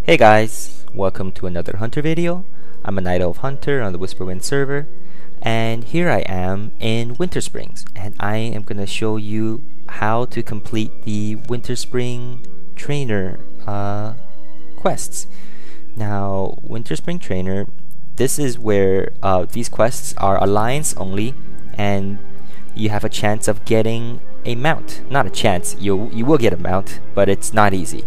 Hey guys, welcome to another Hunter video. I'm a Night Elf Hunter on the Whisperwind server, and here I am in Winter Springs, and I am going to show you how to complete the Winter Spring Trainer quests. Now, Winter Spring Trainer, this is where these quests are alliance only, and you have a chance of getting a mount. Not a chance, you will get a mount, but it's not easy.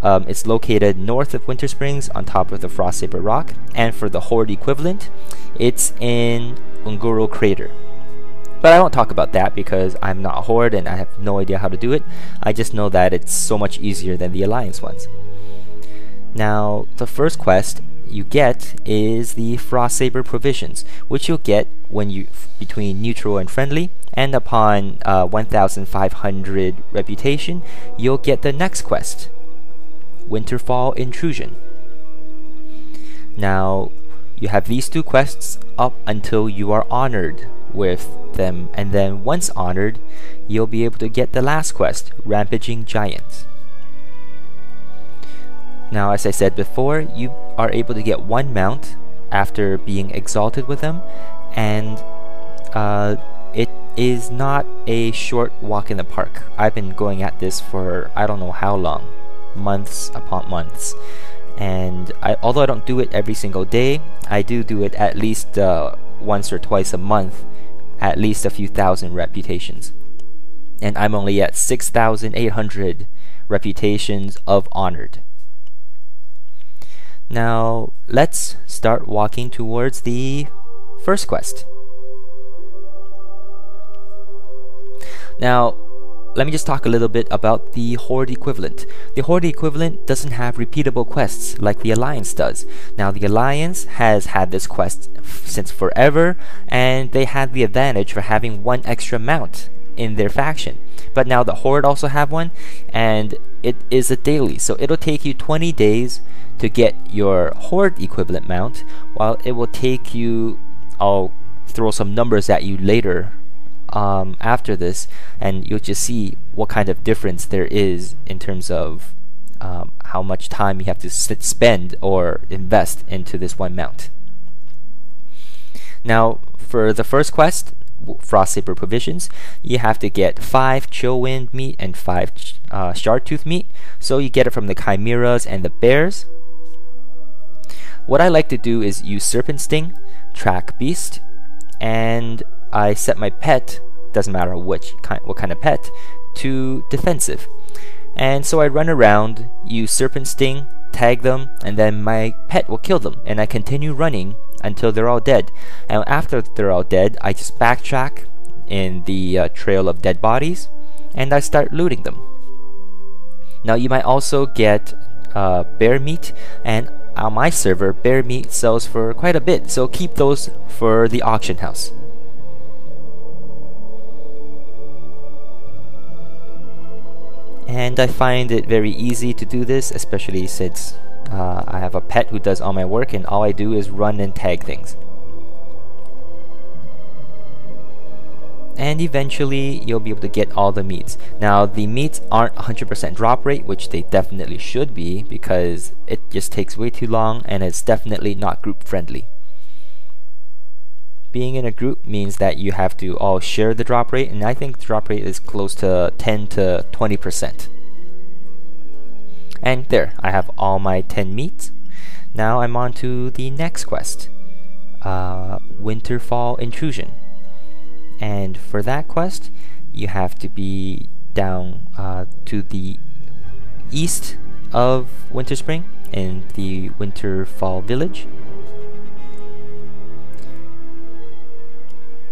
It's located north of Winter Springs on top of the Frostsaber Rock, and for the Horde equivalent, it's in Unguro Crater. But I won't talk about that because I'm not a Horde and I have no idea how to do it. I just know that it's so much easier than the Alliance ones. Now, the first quest you get is the Frostsaber Provisions, which you'll get when you between neutral and friendly, and upon 1,500 reputation, you'll get the next quest, Winterfall Intrusion. Now, you have these two quests up until you are honored with them, and then once honored, you'll be able to get the last quest, Rampaging Giants. Now, as I said before, you are able to get one mount after being exalted with them, and it is not a short walk in the park. I've been going at this for I don't know how long, months upon months, and although I don't do it every single day, I do it at least once or twice a month, at least a few thousand reputations, and I'm only at 6,800 reputations of honored. Now let's start walking towards the first quest. Now, let me just talk a little bit about the Horde equivalent. The Horde equivalent doesn't have repeatable quests like the Alliance does. Now, the Alliance has had this quest since forever, and they had the advantage for having one extra mount in their faction. But now the Horde also have one, and it is a daily, so it'll take you 20 days to get your Horde equivalent mount, while it will take you, I'll throw some numbers at you later after this, and you'll just see what kind of difference there is in terms of how much time you have to spend or invest into this one mount. Now, for the first quest, Frostsaber Provisions, you have to get 5 Chillwind meat and 5 Shardtooth meat, so you get it from the Chimeras and the Bears. What I like to do is use Serpent Sting, Track Beast, and I set my pet, doesn't matter what kind of pet, to defensive. And so I run around, use Serpent Sting, tag them, and then my pet will kill them, and I continue running until they're all dead. And after they're all dead, I just backtrack in the trail of dead bodies, and I start looting them. Now, you might also get bear meat, and on my server, bear meat sells for quite a bit, so keep those for the auction house. And I find it very easy to do this, especially since I have a pet who does all my work, and all I do is run and tag things. And eventually you'll be able to get all the meats. Now, the meats aren't 100% drop rate, which they definitely should be, because it just takes way too long and it's definitely not group friendly. Being in a group means that you have to all share the drop rate, and I think the drop rate is close to 10 to 20%. And there, I have all my 10 meats. Now I'm on to the next quest, Winterfall Intrusion. And for that quest, you have to be down to the east of Winter Spring in the Winterfall village.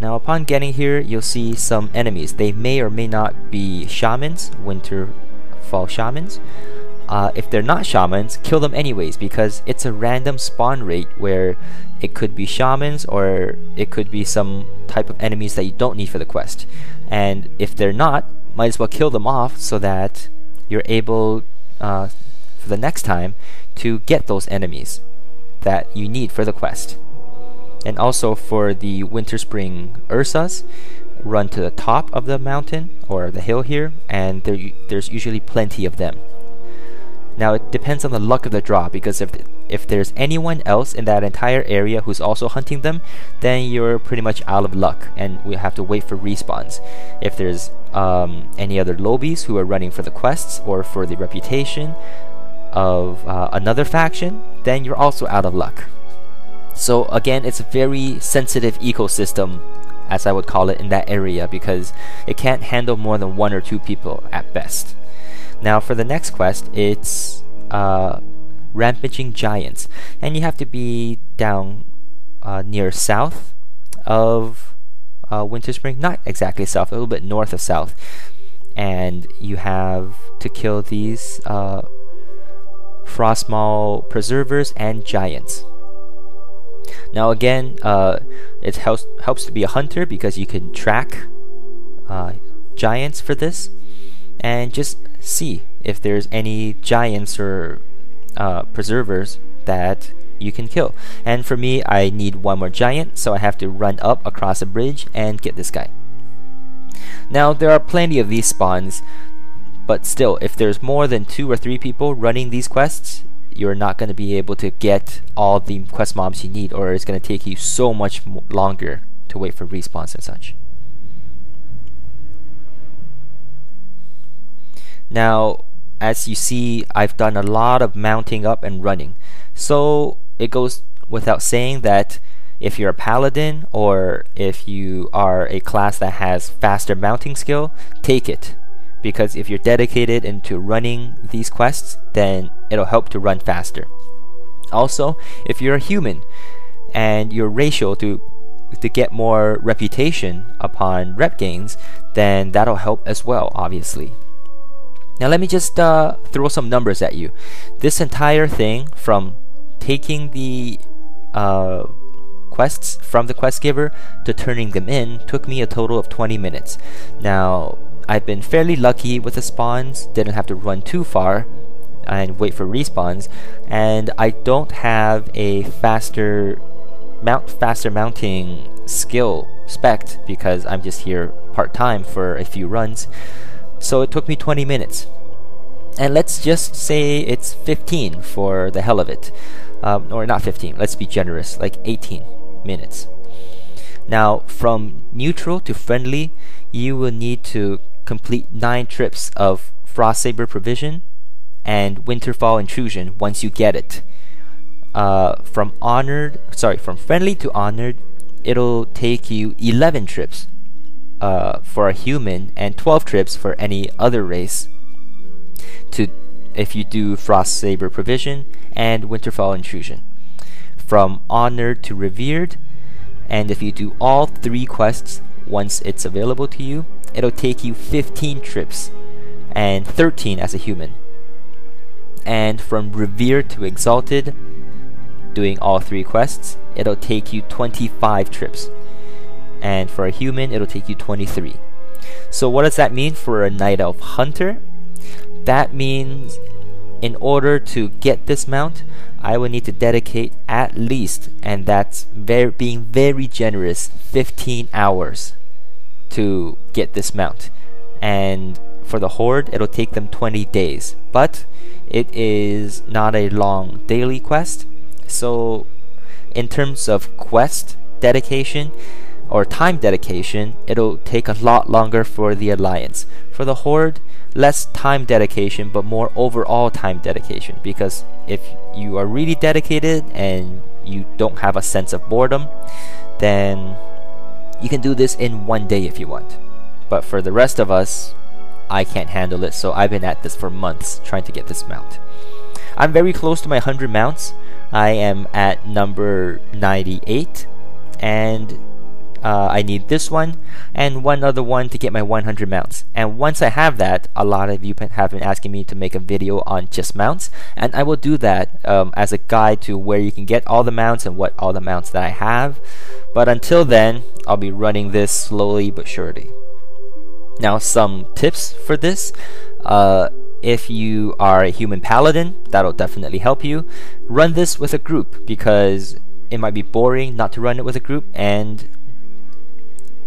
Now, upon getting here, you'll see some enemies. They may or may not be shamans, Winterfall shamans. If they're not shamans, kill them anyways, because it's a random spawn rate where it could be shamans or it could be some type of enemies that you don't need for the quest. And if they're not, might as well kill them off so that you're able, for the next time, to get those enemies that you need for the quest. And also for the Winter Spring Ursas, run to the top of the mountain or the hill here, and there's usually plenty of them. Now it depends on the luck of the draw, because if there's anyone else in that entire area who's also hunting them, then you're pretty much out of luck and we have to wait for respawns. If there's any other lobies who are running for the quests or for the reputation of another faction, then you're also out of luck. So again, it's a very sensitive ecosystem, as I would call it, in that area, because it can't handle more than 1 or 2 people at best. Now for the next quest, it's Rampaging Giants, and you have to be down near south of Winterspring, not exactly south, a little bit north of south, and you have to kill these Frostmaw Preservers and Giants. Now again, it helps to be a hunter, because you can track giants for this and just see if there's any giants or preservers that you can kill. And for me, I need 1 more giant, so I have to run up across a bridge and get this guy. Now there are plenty of these spawns, but still, if there's more than 2 or 3 people running these quests, you're not going to be able to get all the quest mobs you need, or it's going to take you so much longer to wait for respawns and such. Now, as you see, I've done a lot of mounting up and running, so it goes without saying that if you're a paladin or if you are a class that has faster mounting skill, take it. Because if you're dedicated into running these quests, then it'll help to run faster. Also, if you're a human and your ratio to get more reputation upon rep gains, then that'll help as well, obviously. Now let me just throw some numbers at you. This entire thing, from taking the quests from the quest giver to turning them in, took me a total of 20 minutes. Now, I've been fairly lucky with the spawns, didn't have to run too far and wait for respawns, and I don't have a faster mounting skill spec because I'm just here part-time for a few runs. So it took me 20 minutes. And let's just say it's 15 for the hell of it. Or not 15, let's be generous, like 18 minutes. Now, from neutral to friendly, you will need to complete 9 trips of Frostsaber Provision and Winterfall Intrusion once you get it. From friendly to honored, it'll take you 11 trips for a human and 12 trips for any other race if you do Frostsaber Provision and Winterfall Intrusion. From honored to revered, and if you do all 3 quests once it's available to you, it'll take you 15 trips and 13 as a human. And from revered to exalted, doing all 3 quests, it'll take you 25 trips, and for a human it'll take you 23. So what does that mean for a Night Elf Hunter? That means in order to get this mount, I will need to dedicate at least, and that's being very generous, 15 hours to get this mount. And for the Horde, it'll take them 20 days. But it is not a long daily quest, so in terms of quest dedication or time dedication, it'll take a lot longer for the Alliance. For the Horde, less time dedication but more overall time dedication, because if you are really dedicated and you don't have a sense of boredom, then you can do this in 1 day if you want. But for the rest of us, I can't handle it, so I've been at this for months trying to get this mount. I'm very close to my 100 mounts. I am at number 98, and I need this one and one other one to get my 100 mounts. And once I have that, a lot of you have been asking me to make a video on just mounts, and I will do that as a guide to where you can get all the mounts and what all the mounts that I have. But until then, I'll be running this slowly but surely. Now, some tips for this. If you are a human paladin, that'll definitely help you. Run this with a group, because it might be boring not to run it with a group, and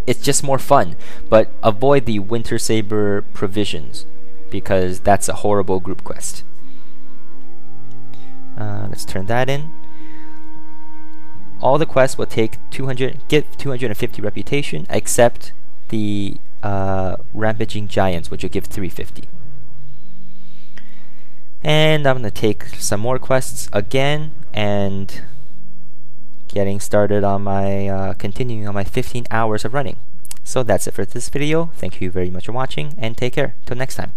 it's just more fun. But avoid the Wintersaber Provisions, because that's a horrible group quest. Let's turn that in. All the quests will take 250 reputation, except the Rampaging Giants, which will give 350. And I'm going to take some more quests again, and getting started on my continuing on my 15 hours of running. So that's it for this video. Thank you very much for watching, and take care. Till next time.